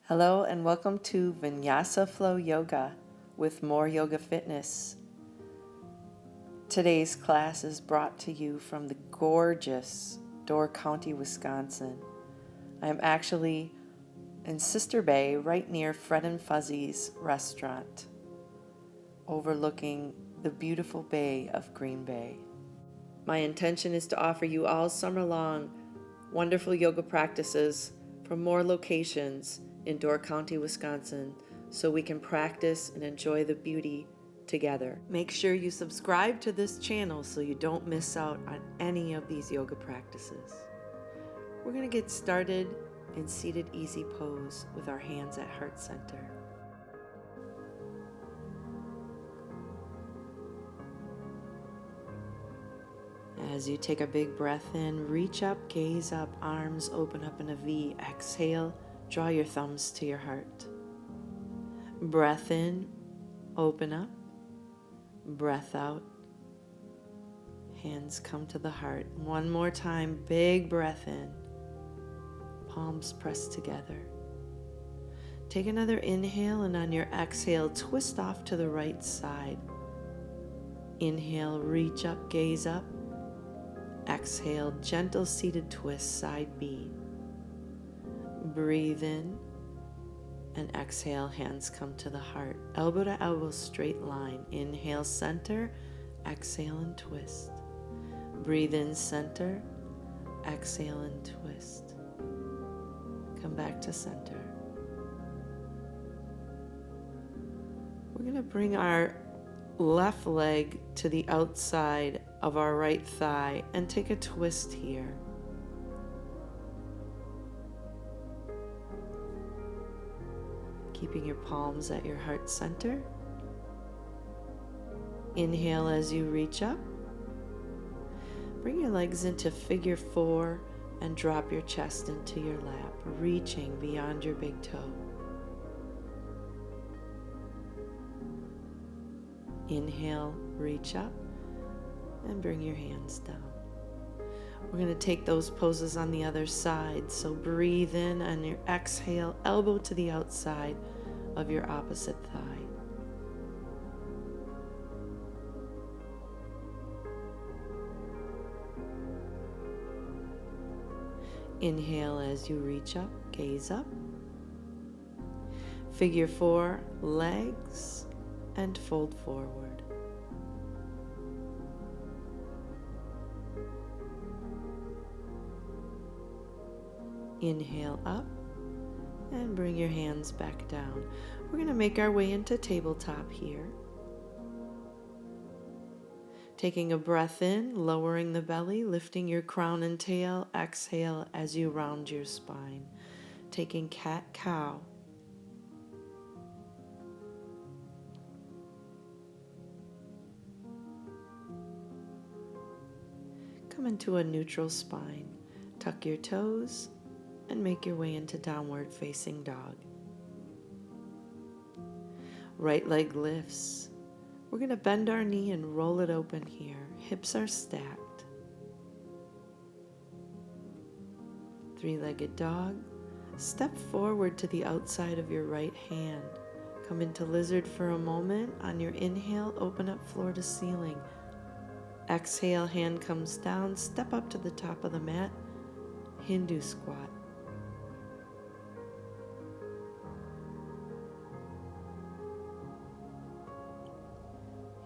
Hello and welcome to VINYASA Flow Yoga with More Yoga Fitness. Today's class is brought to you from the gorgeous Door County, Wisconsin. I am actually in Sister Bay, right near Fred and Fuzzy's restaurant, overlooking the beautiful bay of Green Bay. My intention is to offer you all summer long wonderful yoga practices from more locations in Door County, Wisconsin, so we can practice and enjoy the beauty together. Make sure you subscribe to this channel so you don't miss out on any of these yoga practices. We're going to get started in seated easy pose with our hands at heart center. As you take a big breath in, reach up, gaze up, arms open up in a V. Exhale, draw your thumbs to your heart. Breath in, open up. Breath out, hands come to the heart. One more time, big breath in. Palms pressed together. Take another inhale, and on your exhale, twist off to the right side. Inhale, reach up, gaze up. Exhale, gentle seated twist, side B. Breathe in and exhale, hands come to the heart. Elbow to elbow, straight line. Inhale, center. Exhale and twist. Breathe in, center. Exhale and twist. Come back to center. We're going to bring our left leg to the outside of our right thigh and take a twist here. Keeping your palms at your heart center. Inhale as you reach up. Bring your legs into figure 4 and drop your chest into your lap, reaching beyond your big toe. Inhale, reach up, and bring your hands down. We're going to take those poses on the other side. So breathe in on your exhale, elbow to the outside of your opposite thigh. Inhale as you reach up, gaze up. Figure 4, legs, and fold forward. Inhale up and bring your hands back down. We're going to make our way into tabletop here. Taking a breath in, lowering the belly, lifting your crown and tail. Exhale as you round your spine. Taking cat-cow. Come into a neutral spine. Tuck your toes and make your way into downward facing dog. Right leg lifts. We're going to bend our knee and roll it open here. Hips are stacked. Three-legged dog. Step forward to the outside of your right hand. Come into lizard for a moment. On your inhale, open up floor to ceiling. Exhale, hand comes down. Step up to the top of the mat. Hindu squat.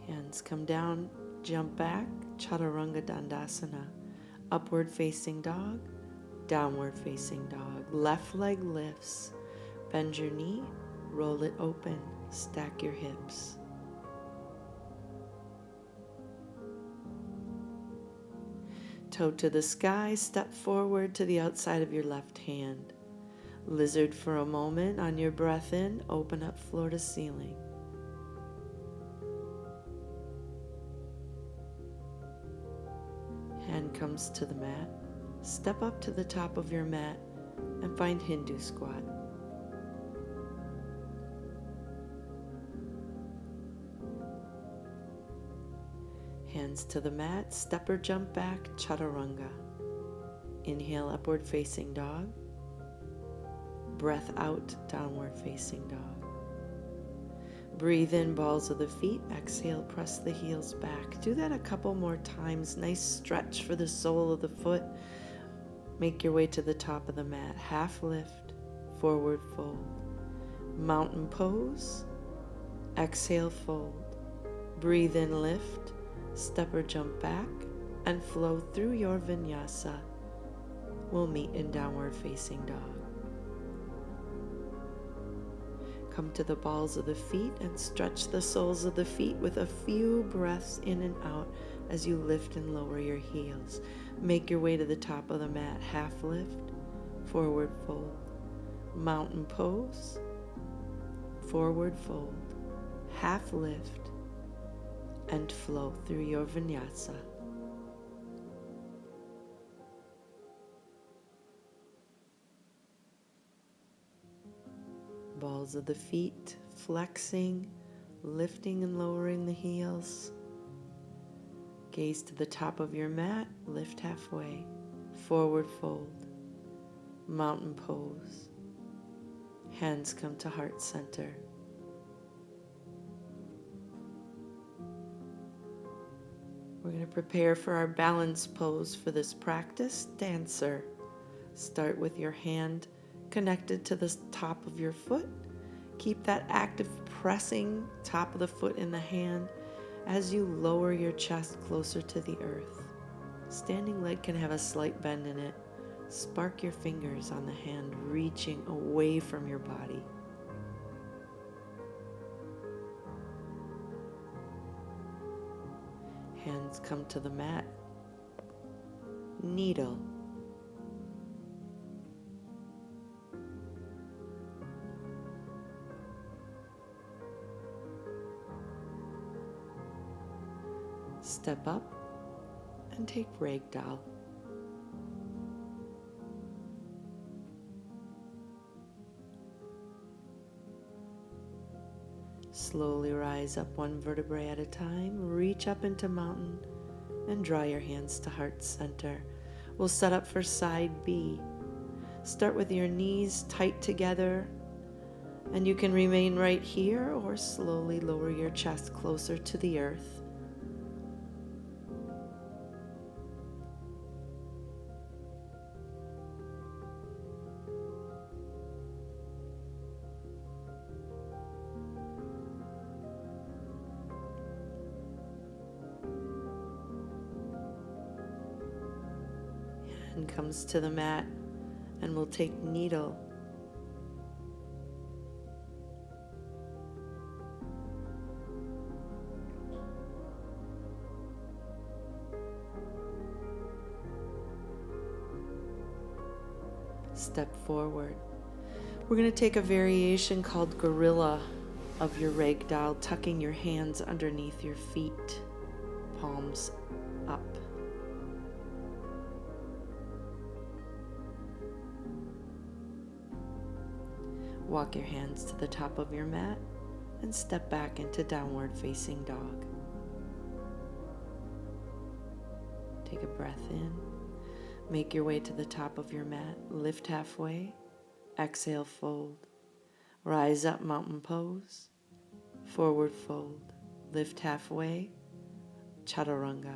Hands come down, jump back, Chaturanga Dandasana. Upward facing dog, downward facing dog. Left leg lifts. Bend your knee, roll it open, stack your hips. Toe to the sky, step forward to the outside of your left hand. Lizard for a moment. On your breath in, open up floor to ceiling. Hand comes to the mat. Step up to the top of your mat and find Hindu squat. Hands to the mat, step or jump back, Chaturanga. Inhale, upward facing dog. Breath out, downward facing dog. Breathe in, balls of the feet. Exhale, press the heels back. Do that a couple more times. Nice stretch for the sole of the foot. Make your way to the top of the mat. Half lift, forward fold. Mountain pose. Exhale, fold. Breathe in, lift. Step or jump back and flow through your vinyasa. We'll meet in downward facing dog. Come to the balls of the feet and stretch the soles of the feet with a few breaths in and out as you lift and lower your heels. Make your way to the top of the mat. Half lift, forward fold. Mountain pose, forward fold. Half lift and flow through your vinyasa. Balls of the feet flexing, lifting and lowering the heels. Gaze to the top of your mat, lift halfway, forward fold, mountain pose. Hands come to heart center. We're going to prepare for our balance pose for this practice. Dancer. Start with your hand connected to the top of your foot. Keep that active pressing top of the foot in the hand as you lower your chest closer to the earth. Standing leg can have a slight bend in it. Spark your fingers on the hand, reaching away from your body. Hands come to the mat. Needle. Step up and take ragdoll. Slowly rise up one vertebrae at a time, reach up into mountain, and draw your hands to heart center. We'll set up for side B. Start with your knees tight together, and you can remain right here or slowly lower your chest closer to the earth. And comes to the mat, and we'll take needle. Step forward. We're going to take a variation called gorilla of your ragdoll, tucking your hands underneath your feet, palms up. Walk your hands to the top of your mat and step back into downward facing dog. Take a breath in. Make your way to the top of your mat. Lift halfway. Exhale, fold. Rise up, mountain pose. Forward fold. Lift halfway. Chaturanga.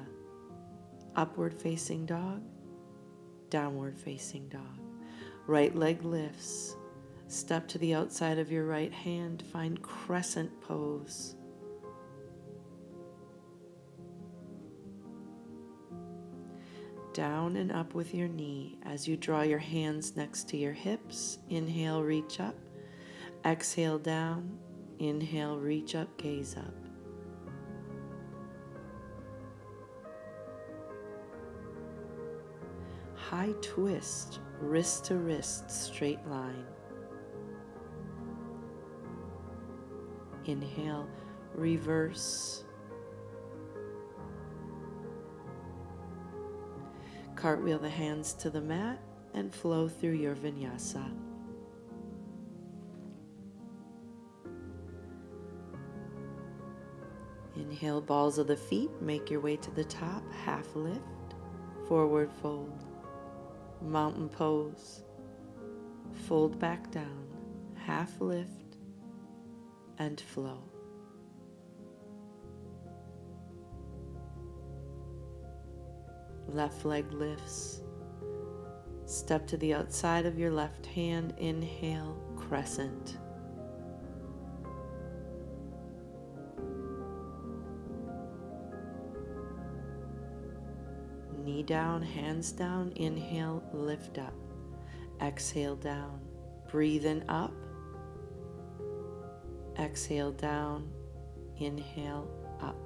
Upward facing dog. Downward facing dog. Right leg lifts. Step to the outside of your right hand. Find crescent pose. Down and up with your knee as you draw your hands next to your hips. Inhale, reach up. Exhale, down. Inhale, reach up, gaze up. High twist, wrist to wrist, straight line. Inhale, reverse. Cartwheel the hands to the mat and flow through your vinyasa. Inhale, balls of the feet, make your way to the top, half lift, forward fold, mountain pose. Fold back down, half lift, and flow. Left leg lifts. Step to the outside of your left hand. Inhale, crescent. Knee down, hands down. Inhale, lift up. Exhale down. Breathe in up. Exhale down. Inhale up.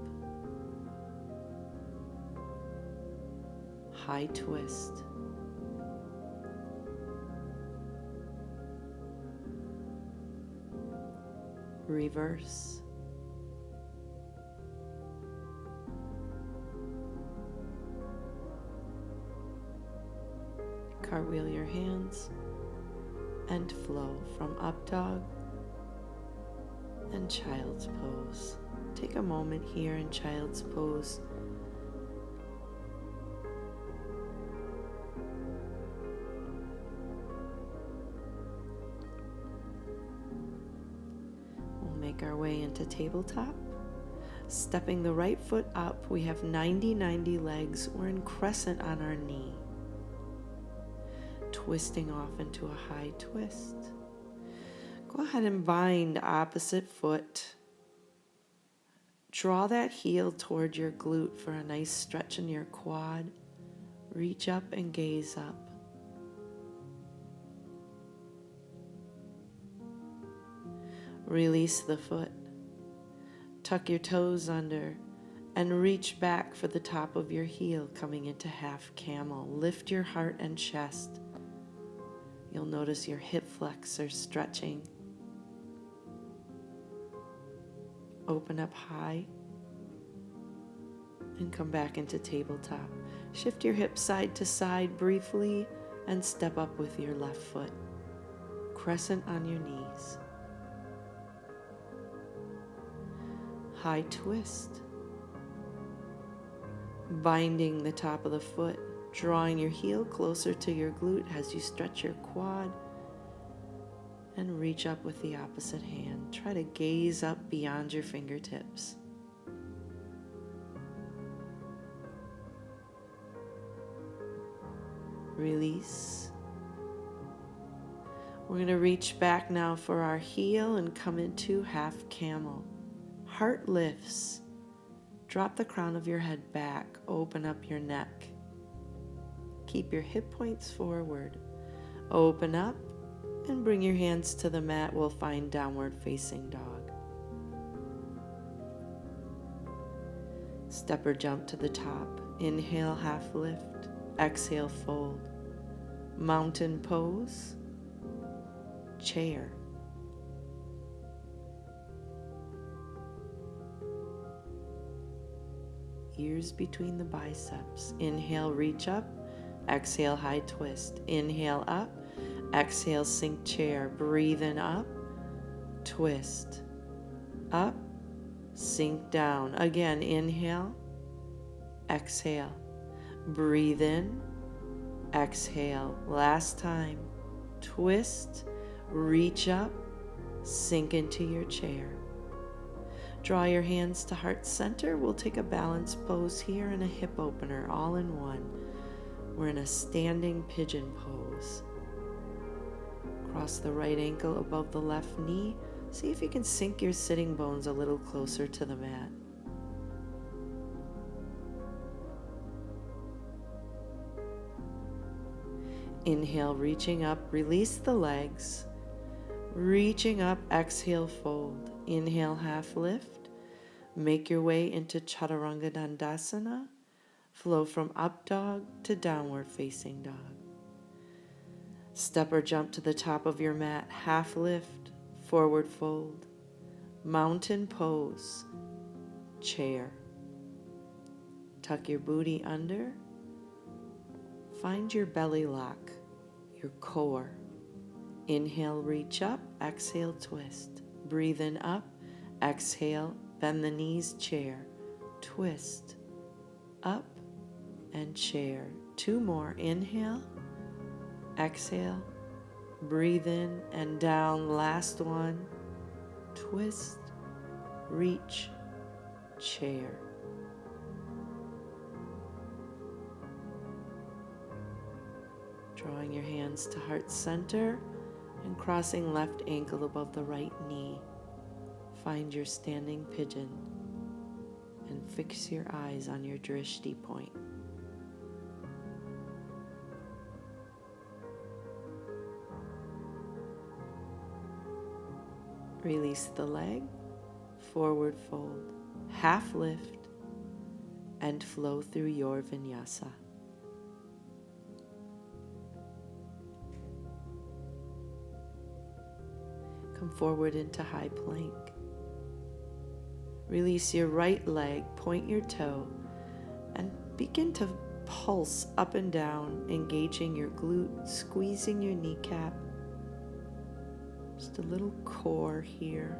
High twist. Reverse. Cartwheel your hands and flow from up dog and child's pose. Take a moment here in child's pose. We'll make our way into tabletop. Stepping the right foot up, we have 90-90 legs. We're in crescent on our knee. Twisting off into a high twist. Go ahead and bind opposite foot. Draw that heel toward your glute for a nice stretch in your quad. Reach up and gaze up. Release the foot. Tuck your toes under and reach back for the top of your heel, coming into half camel. Lift your heart and chest. You'll notice your hip flexors stretching. Open up high and come back into tabletop. Shift your hips side to side briefly and step up with your left foot. Crescent on your knees. High twist. Binding the top of the foot. Drawing your heel closer to your glute as you stretch your quad and reach up with the opposite hand. Try to gaze up beyond your fingertips. Release. We're going to reach back now for our heel and come into half camel. Heart lifts. Drop the crown of your head back. Open up your neck. Keep your hip points forward. Open up and bring your hands to the mat. We'll find downward facing dog. Step or jump to the top. Inhale, half lift. Exhale, fold. Mountain pose. Chair. Ears between the biceps. Inhale, reach up. Exhale, high twist. Inhale up. Exhale, sink chair. Breathe in up. Twist. Up. Sink down. Again, inhale. Exhale. Breathe in. Exhale. Last time. Twist. Reach up. Sink into your chair. Draw your hands to heart center. We'll take a balance pose here and a hip opener all in one. We're in a standing pigeon pose. Cross the right ankle above the left knee. See if you can sink your sitting bones a little closer to the mat. Inhale, reaching up, release the legs. Reaching up, exhale, fold. Inhale, half lift. Make your way into Chaturanga Dandasana. Flow from up dog to downward facing dog. Step or jump to the top of your mat. Half lift, forward fold. Mountain pose. Chair. Tuck your booty under. Find your belly lock, your core. Inhale, reach up. Exhale, twist. Breathe in up. Exhale, bend the knees, chair. Twist. Up. And chair. Two more. Inhale, exhale, Breathe in and down. Last one. Twist, reach, chair. Drawing your hands to heart center and crossing left ankle above the right knee. Find your standing pigeon and fix your eyes on your drishti point. Release the leg, forward fold, half lift, and flow through your vinyasa. Come forward into high plank. Release your right leg, point your toe, and begin to pulse up and down, engaging your glute, squeezing your kneecap. Just a little core here.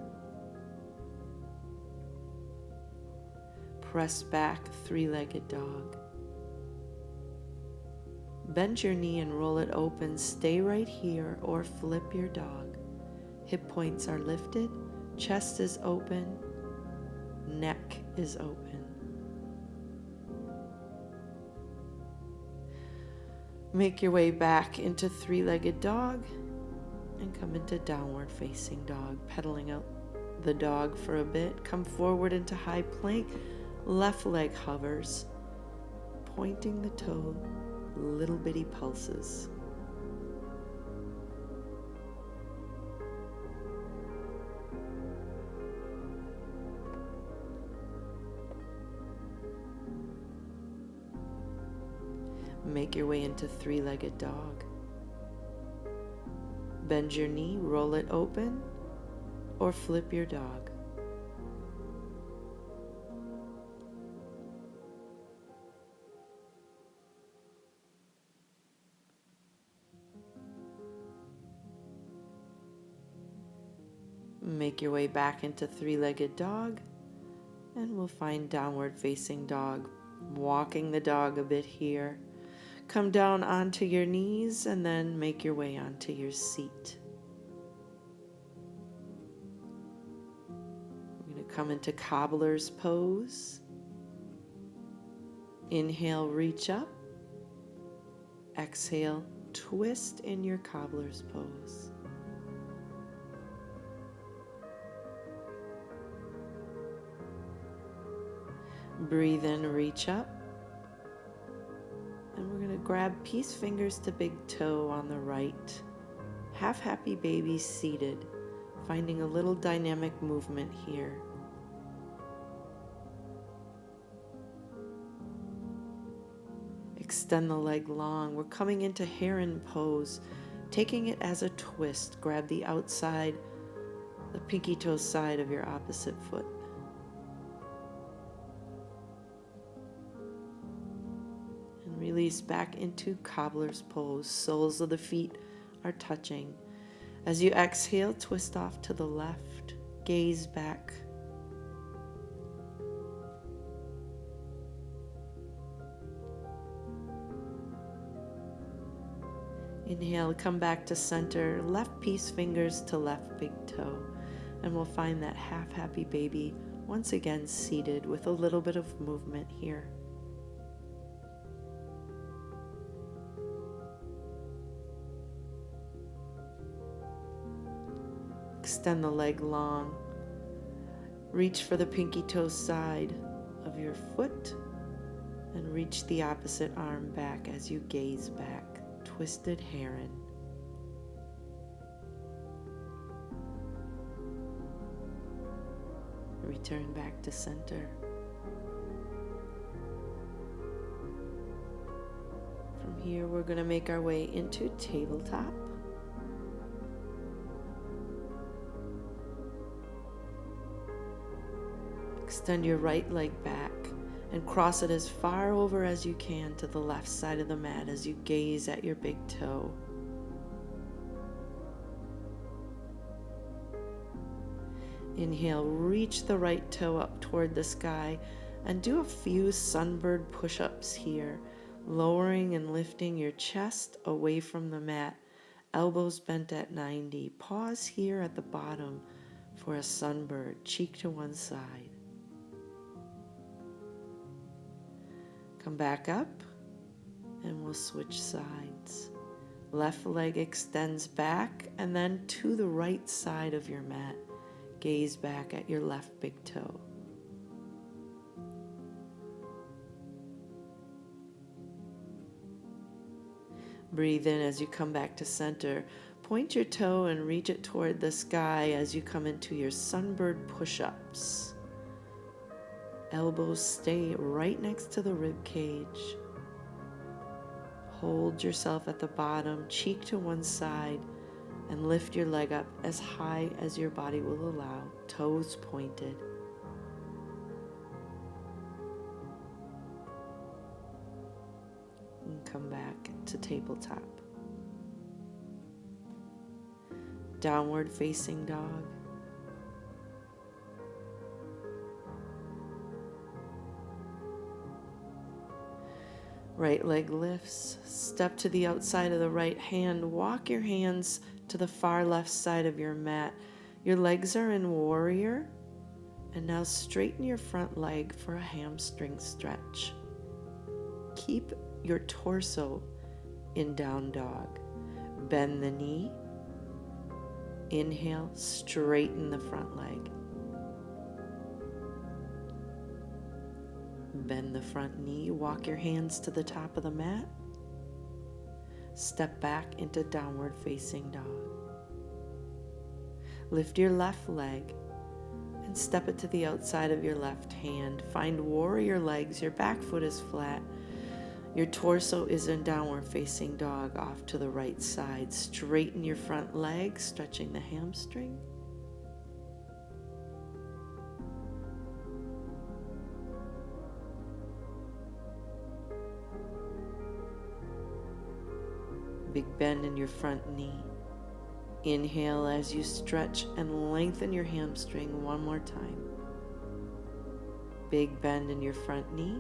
Press back, three-legged dog. Bend your knee and roll it open. Stay right here or flip your dog. Hip points are lifted, chest is open, neck is open. Make your way back into three-legged dog and come into downward facing dog, pedaling out the dog for a bit. Come forward into high plank, left leg hovers, pointing the toe, little bitty pulses. Make your way into three-legged dog. Bend your knee, roll it open, or flip your dog. Make your way back into three-legged dog, and we'll find downward facing dog. Walking the dog a bit here. Come down onto your knees and then make your way onto your seat. We're going to come into Cobblers Pose. Inhale, reach up. Exhale, twist in your Cobblers Pose. Breathe in, reach up. And we're going to grab peace fingers to big toe on the right. Half happy baby seated, finding a little dynamic movement here. Extend the leg long. We're coming into heron pose, taking it as a twist. Grab the outside, the pinky toe side of your opposite foot. Release back into Cobbler's Pose. Soles of the feet are touching. As you exhale, twist off to the left. Gaze back. Inhale, come back to center. Left peace fingers to left big toe. And we'll find that half happy baby once again seated with a little bit of movement here. Extend the leg long. Reach for the pinky toe side of your foot and reach the opposite arm back as you gaze back. Twisted heron. Return back to center. From here, we're going to make our way into tabletop. Extend your right leg back and cross it as far over as you can to the left side of the mat as you gaze at your big toe. Inhale, reach the right toe up toward the sky and do a few sunbird push-ups here, lowering and lifting your chest away from the mat, elbows bent at 90. Pause here at the bottom for a sunbird, cheek to one side. Come back up and we'll switch sides. Left leg extends back and then to the right side of your mat. Gaze back at your left big toe. Breathe in as you come back to center. Point your toe and reach it toward the sky as you come into your sunbird push-ups. Elbows stay right next to the rib cage. Hold yourself at the bottom, cheek to one side, and lift your leg up as high as your body will allow, toes pointed. And come back to tabletop. Downward facing dog. Right leg lifts, step to the outside of the right hand, walk your hands to the far left side of your mat. Your legs are in warrior, and now straighten your front leg for a hamstring stretch. Keep your torso in down dog. Bend the knee. Inhale, straighten the front leg. Bend the front knee, walk your hands to the top of the mat. Step back into downward facing dog. Lift your left leg and step it to the outside of your left hand. Find warrior legs, your back foot is flat. Your torso is in downward facing dog off to the right side. Straighten your front leg, stretching the hamstring. Big bend in your front knee. Inhale as you stretch and lengthen your hamstring one more time. Big bend in your front knee.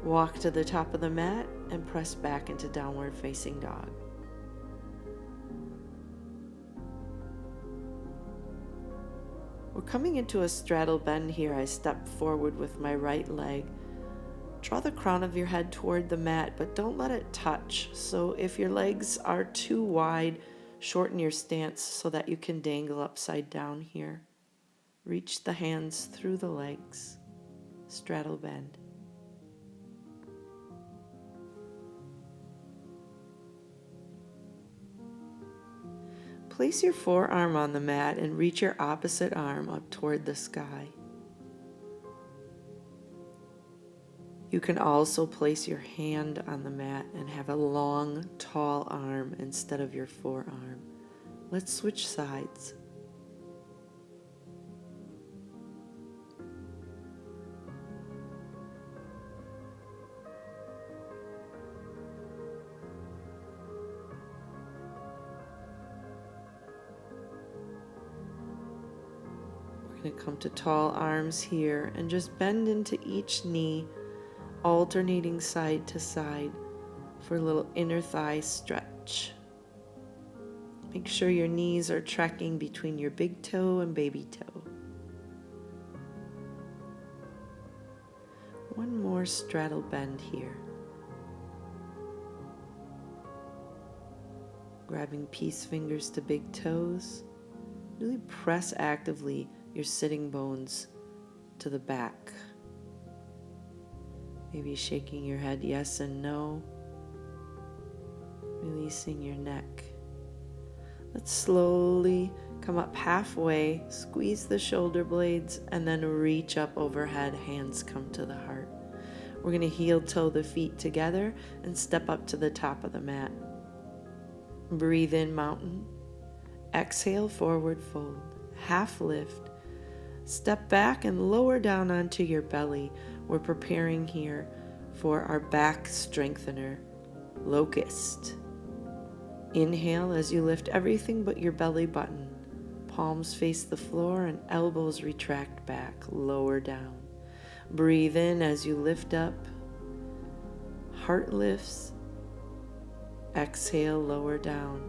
Walk to the top of the mat and press back into downward facing dog. We're coming into a straddle bend here. I step forward with my right leg. Draw the crown of your head toward the mat, but don't let it touch. So if your legs are too wide, shorten your stance so that you can dangle upside down here. Reach the hands through the legs. Straddle bend. Place your forearm on the mat and reach your opposite arm up toward the sky. You can also place your hand on the mat and have a long, tall arm instead of your forearm. Let's switch sides. We're going to come to tall arms here and just bend into each knee, alternating side to side for a little inner thigh stretch. Make sure your knees are tracking between your big toe and baby toe. One more straddle bend here. Grabbing peace fingers to big toes. Really press actively your sitting bones to the back. Maybe shaking your head yes and no. Releasing your neck. Let's slowly come up halfway, squeeze the shoulder blades, and then reach up overhead, hands come to the heart. We're going to heel toe the feet together and step up to the top of the mat. Breathe in, mountain. Exhale, forward fold. Half lift. Step back and lower down onto your belly. We're preparing here for our back strengthener, Locust. Inhale as you lift everything but your belly button. Palms face the floor and elbows retract back, lower down. Breathe in as you lift up. Heart lifts. Exhale, lower down.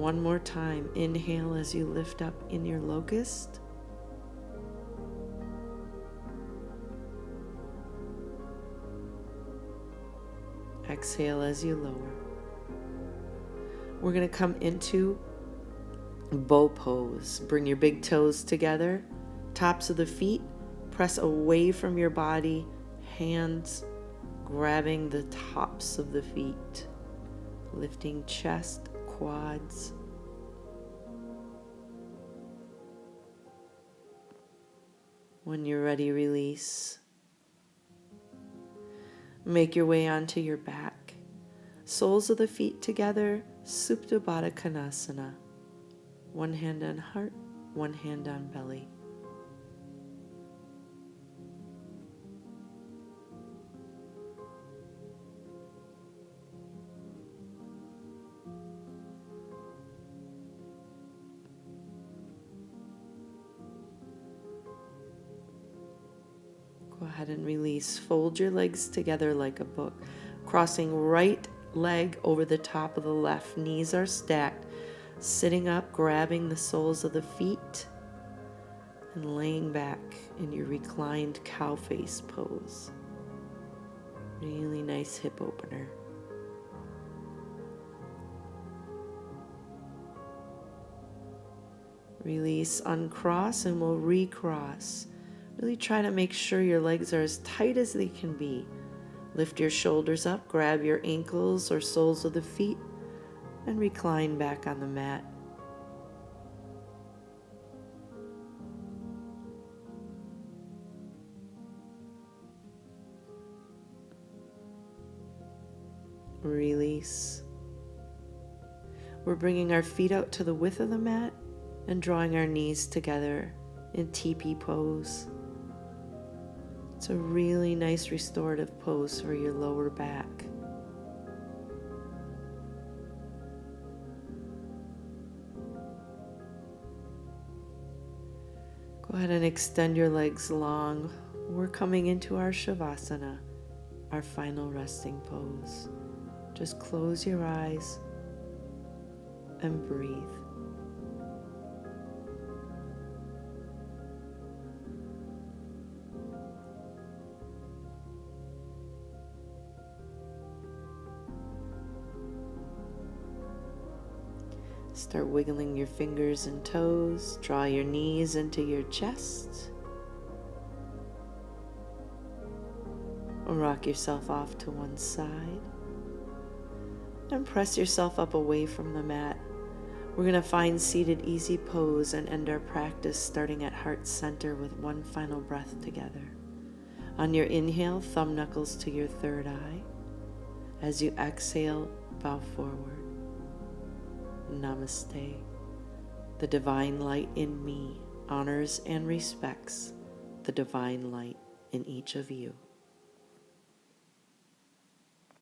One more time. Inhale as you lift up in your locust. Exhale as you lower. We're going to come into bow pose. Bring your big toes together, tops of the feet, press away from your body, hands grabbing the tops of the feet, lifting chest, quads. When you're ready, release. Make your way onto your back. Soles of the feet together, Supta Baddha Konasana. One hand on heart, one hand on belly. Go ahead and release. Fold your legs together like a book, crossing right leg over the top of the left. Knees are stacked. Sitting up, grabbing the soles of the feet, and laying back in your reclined cow face pose. Really nice hip opener. Release, uncross, and we'll recross. Really try to make sure your legs are as tight as they can be. Lift your shoulders up, grab your ankles or soles of the feet, and recline back on the mat. Release. We're bringing our feet out to the width of the mat and drawing our knees together in teepee pose. It's a really nice restorative pose for your lower back. Go ahead and extend your legs long. We're coming into our Shavasana, our final resting pose. Just close your eyes and breathe. Start wiggling your fingers and toes. Draw your knees into your chest. Rock yourself off to one side. And press yourself up away from the mat. We're going to find seated easy pose and end our practice starting at heart center with one final breath together. On your inhale, thumb knuckles to your third eye. As you exhale, bow forward. Namaste. The divine light in me honors and respects the divine light in each of you.